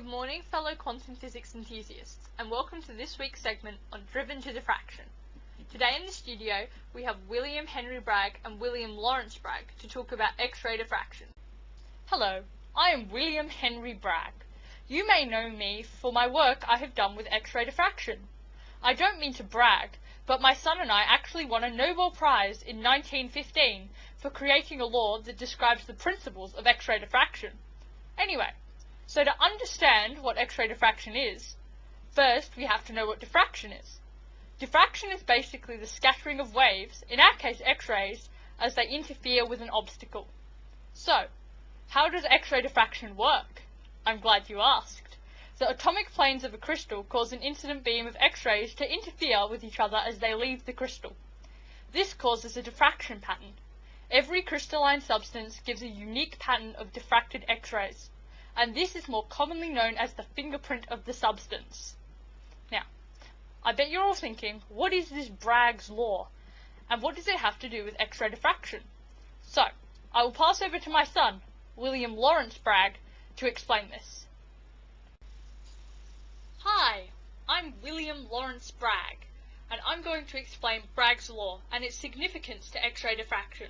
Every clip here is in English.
Good morning, fellow quantum physics enthusiasts, and welcome to this week's segment on Driven to Diffraction. Today in the studio, we have William Henry Bragg and William Lawrence Bragg to talk about X-ray diffraction. Hello, I am William Henry Bragg. You may know me for my work I have done with X-ray diffraction. I don't mean to brag, but my son and I actually won a Nobel Prize in 1915 for creating a law that describes the principles of X-ray diffraction. Anyway, so to understand what X-ray diffraction is, first we have to know what diffraction is. Diffraction is basically the scattering of waves, in our case X-rays, as they interfere with an obstacle. So, how does X-ray diffraction work? I'm glad you asked. The atomic planes of a crystal cause an incident beam of X-rays to interfere with each other as they leave the crystal. This causes a diffraction pattern. Every crystalline substance gives a unique pattern of diffracted X-rays, and this is more commonly known as the fingerprint of the substance. Now, I bet you're all thinking, what is this Bragg's law, and what does it have to do with X-ray diffraction? So, I will pass over to my son, William Lawrence Bragg, to explain this. Hi, I'm William Lawrence Bragg, and I'm going to explain Bragg's law and its significance to X-ray diffraction.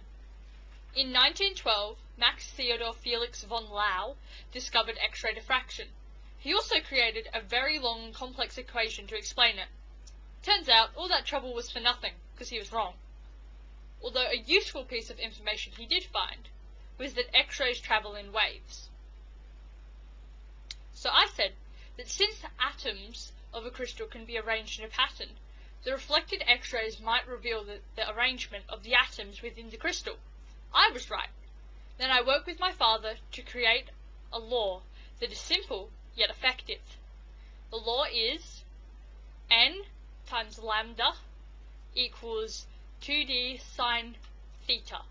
In 1912, Max Theodor Felix von Laue discovered X-ray diffraction. He also created a very long and complex equation to explain it. Turns out all that trouble was for nothing, because he was wrong. Although a useful piece of information he did find was that X-rays travel in waves. So I said that since the atoms of a crystal can be arranged in a pattern, the reflected X-rays might reveal the arrangement of the atoms within the crystal. I was right. Then I worked with my father to create a law that is simple yet effective. The law is n times lambda equals 2d sine theta,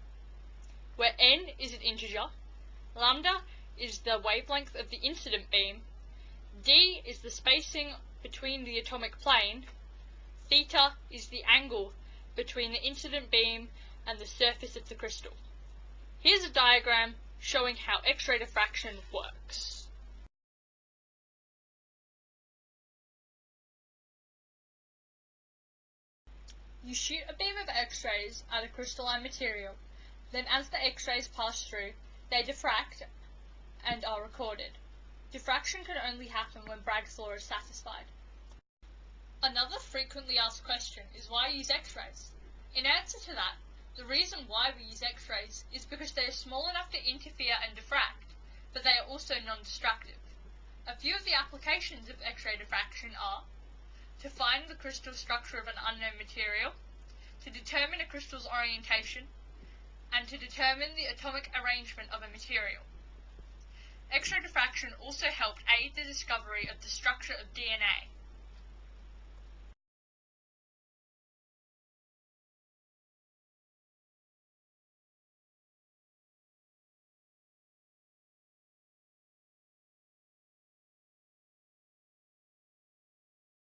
where n is an integer, lambda is the wavelength of the incident beam, d is the spacing between the atomic plane, theta is the angle between the incident beam and the surface of the crystal. Here's a diagram showing how X-ray diffraction works. You shoot a beam of X-rays at a crystalline material, then as the X-rays pass through, they diffract and are recorded. Diffraction can only happen when Bragg's law is satisfied. Another frequently asked question is why use X-rays? In answer to that, the reason why we use X-rays is because they are small enough to interfere and diffract, but they are also non-destructive. A few of the applications of X-ray diffraction are to find the crystal structure of an unknown material, to determine a crystal's orientation, and to determine the atomic arrangement of a material. X-ray diffraction also helped aid the discovery of the structure of DNA.